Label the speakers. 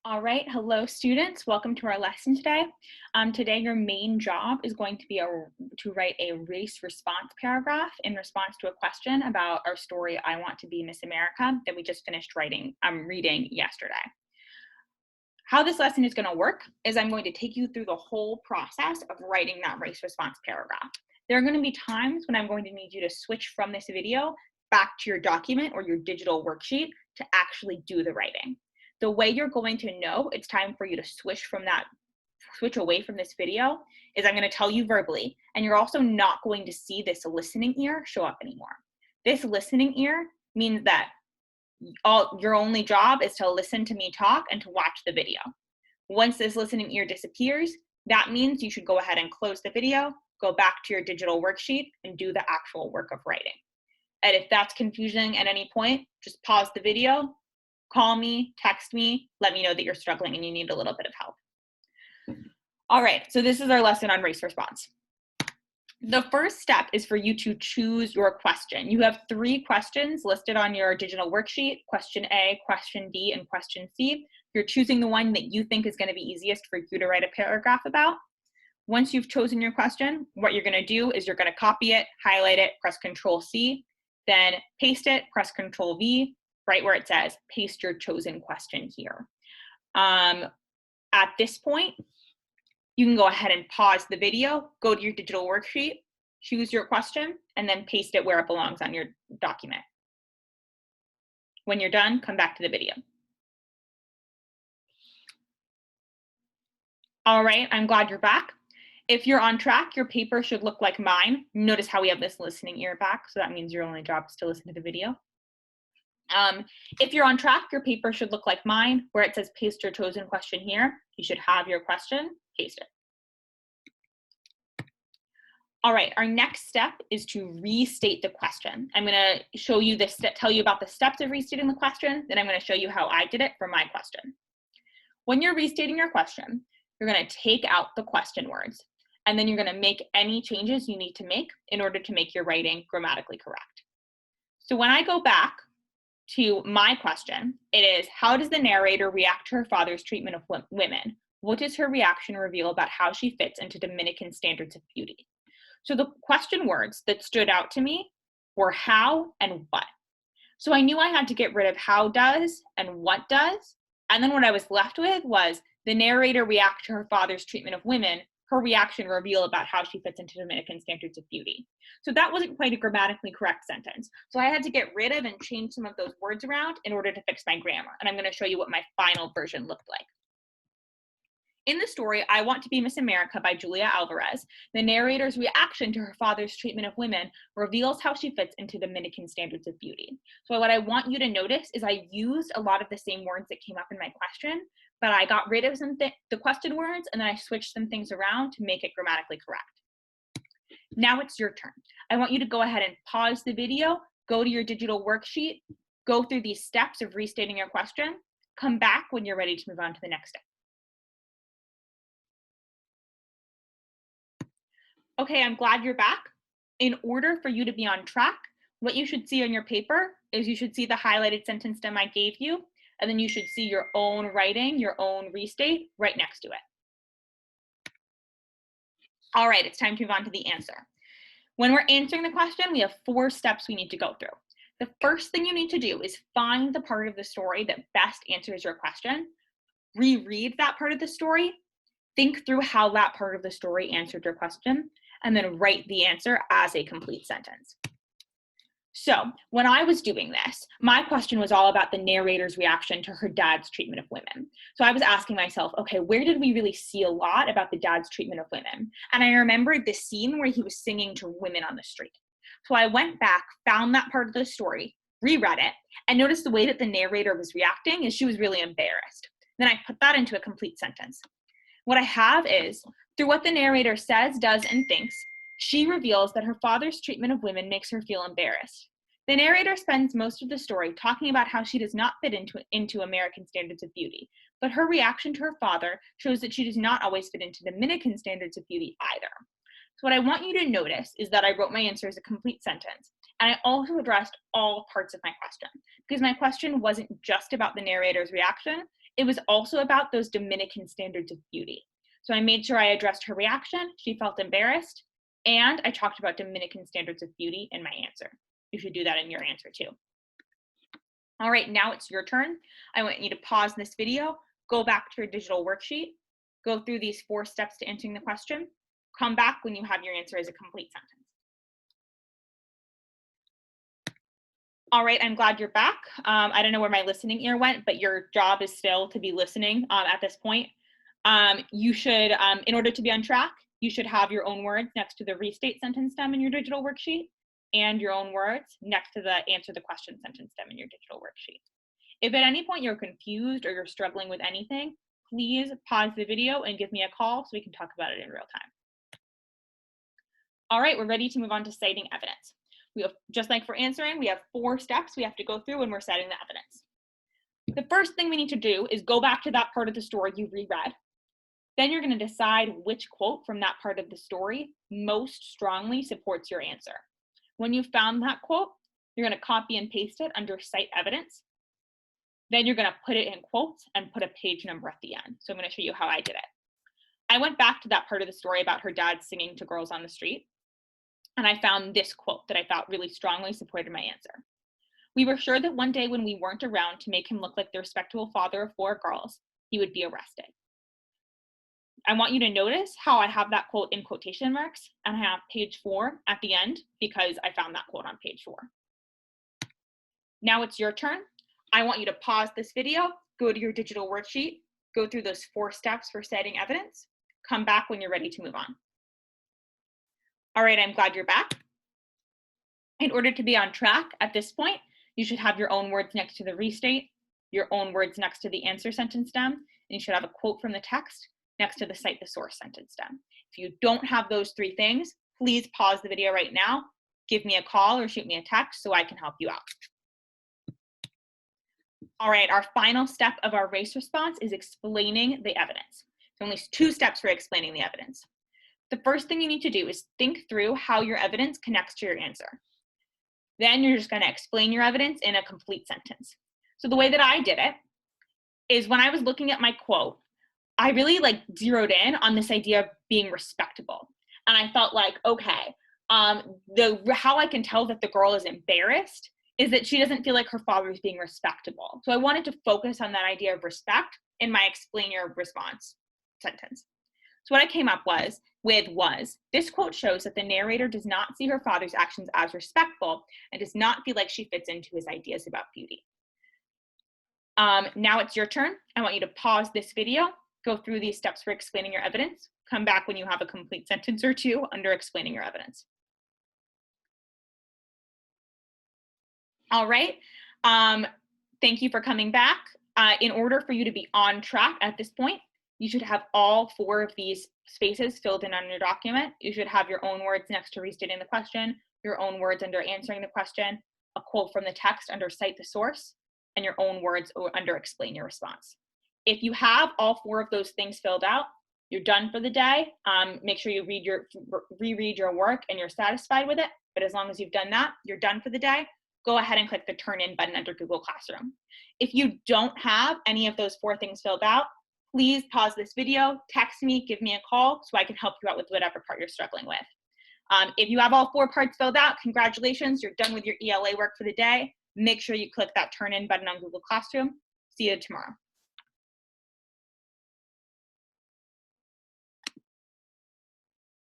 Speaker 1: All right, hello students, welcome to our lesson today. Today your main job is going to be to write a race response paragraph in response to a question about our story, I Want to Be Miss America, that we just finished reading yesterday. How this lesson is going to work is I'm going to take you through the whole process of writing that race response paragraph. There are going to be times when I'm going to need you to switch from this video back to your document or your digital worksheet to actually do the writing. The way you're going to know it's time for you to switch away from this video is I'm going to tell you verbally, and you're also not going to see this listening ear show up anymore. This listening ear means that your only job is to listen to me talk and to watch the video. Once this listening ear disappears, that means you should go ahead and close the video, go back to your digital worksheet, and do the actual work of writing. And if that's confusing at any point, just pause the video, call me, text me, let me know that you're struggling and you need a little bit of help. All right, so this is our lesson on race response. The first step is for you to choose your question. You have 3 questions listed on your digital worksheet, question A, question B, and question C. You're choosing the one that you think is going to be easiest for you to write a paragraph about. Once you've chosen your question, what you're going to do is you're going to copy it, highlight it, press Control C, then paste it, press Control V, right where it says paste your chosen question here. At this point, you can go ahead and pause the video, go to your digital worksheet, choose your question, and then paste it where it belongs on your document. When you're done, come back to the video. All right, I'm glad you're back. If you're on track, your paper should look like mine. Notice how we have this listening ear back, so that means your only job is to listen to the video. If you're on track, your paper should look like mine, where it says paste your chosen question here. You should have your question, paste it. All right, our next step is to restate the question. I'm gonna show you tell you about the steps of restating the question, then I'm gonna show you how I did it for my question. When you're restating your question, you're gonna take out the question words, and then you're gonna make any changes you need to make in order to make your writing grammatically correct. So when I go back to my question, it is, how does the narrator react to her father's treatment of women? What does her reaction reveal about how she fits into Dominican standards of beauty? So the question words that stood out to me were how and what. So I knew I had to get rid of how does and what does. And then what I was left with was the narrator react to her father's treatment of women, her reaction reveal about how she fits into Dominican standards of beauty. So that wasn't quite a grammatically correct sentence. So I had to get rid of and change some of those words around in order to fix my grammar. And I'm going to show you what my final version looked like. In the story, I Want to Be Miss America by Julia Alvarez, the narrator's reaction to her father's treatment of women reveals how she fits into Dominican standards of beauty. So what I want you to notice is I used a lot of the same words that came up in my question, but I got rid of the question words and then I switched some things around to make it grammatically correct. Now it's your turn. I want you to go ahead and pause the video, go to your digital worksheet, go through these steps of restating your question, come back when you're ready to move on to the next step. Okay, I'm glad you're back. In order for you to be on track, what you should see on your paper is you should see the highlighted sentence stem I gave you, and then you should see your own writing, your own restate right next to it. All right, it's time to move on to the answer. When we're answering the question, we have 4 steps we need to go through. The first thing you need to do is find the part of the story that best answers your question, reread that part of the story, think through how that part of the story answered your question, and then write the answer as a complete sentence. So when I was doing this, my question was all about the narrator's reaction to her dad's treatment of women. So I was asking myself, okay, where did we really see a lot about the dad's treatment of women? And I remembered this scene where he was singing to women on the street. So I went back, found that part of the story, reread it, and noticed the way that the narrator was reacting is she was really embarrassed. Then I put that into a complete sentence. What I have is, through what the narrator says, does, and thinks, she reveals that her father's treatment of women makes her feel embarrassed. The narrator spends most of the story talking about how she does not fit into American standards of beauty, but her reaction to her father shows that she does not always fit into Dominican standards of beauty either. So what I want you to notice is that I wrote my answer as a complete sentence, and I also addressed all parts of my question, because my question wasn't just about the narrator's reaction, it was also about those Dominican standards of beauty. So I made sure I addressed her reaction. She felt embarrassed. And I talked about Dominican standards of beauty in my answer. You should do that in your answer too. All right, now it's your turn. I want you to pause this video, go back to your digital worksheet, go through these 4 steps to answering the question, come back when you have your answer as a complete sentence. All right, I'm glad you're back. I don't know where my listening ear went, but your job is still to be listening at this point. You should, in order to be on track, you should have your own words next to the restate sentence stem in your digital worksheet and your own words next to the answer the question sentence stem in your digital worksheet. If at any point you're confused or you're struggling with anything, please pause the video and give me a call so we can talk about it in real time. All right, we're ready to move on to citing evidence. We have, just like for answering, we have 4 steps we have to go through when we're citing the evidence. The first thing we need to do is go back to that part of the story you reread. Then you're going to decide which quote from that part of the story most strongly supports your answer. When you've found that quote, you're going to copy and paste it under cite evidence. Then you're going to put it in quotes and put a page number at the end. So I'm going to show you how I did it. I went back to that part of the story about her dad singing to girls on the street, and I found this quote that I thought really strongly supported my answer. We were sure that one day when we weren't around to make him look like the respectable father of 4 girls, he would be arrested. I want you to notice how I have that quote in quotation marks and I have page 4 at the end because I found that quote on page 4. Now it's your turn. I want you to pause this video, go to your digital worksheet, go through those 4 steps for citing evidence, come back when you're ready to move on. All right, I'm glad you're back. In order to be on track at this point, you should have your own words next to the restate, your own words next to the answer sentence stem, and you should have a quote from the text next to the cite the source sentence stem. If you don't have those 3 things, please pause the video right now, give me a call or shoot me a text so I can help you out. All right, our final step of our race response is explaining the evidence. There's only 2 steps for explaining the evidence. The first thing you need to do is think through how your evidence connects to your answer. Then you're just going to explain your evidence in a complete sentence. So the way that I did it is when I was looking at my quote, I really zeroed in on this idea of being respectable. And I felt like, okay, how I can tell that the girl is embarrassed is that she doesn't feel like her father is being respectable. So I wanted to focus on that idea of respect in my explain your response sentence. So what I came up with was, this quote shows that the narrator does not see her father's actions as respectful and does not feel like she fits into his ideas about beauty. Now it's your turn. I want you to pause this video, go through these steps for explaining your evidence, come back when you have a complete sentence or 2 under explaining your evidence. All right, thank you for coming back. In order for you to be on track at this point, you should have all 4 of these spaces filled in on your document. You should have your own words next to restating the question, your own words under answering the question, a quote from the text under cite the source, and your own words under explain your response. If you have all 4 of those things filled out, you're done for the day. Make sure you reread your work and you're satisfied with it. But as long as you've done that, you're done for the day. Go ahead and click the Turn In button under Google Classroom. If you don't have any of those 4 things filled out, please pause this video, text me, give me a call so I can help you out with whatever part you're struggling with. If you have all 4 parts filled out, congratulations, you're done with your ELA work for the day. Make sure you click that Turn In button on Google Classroom. See you tomorrow.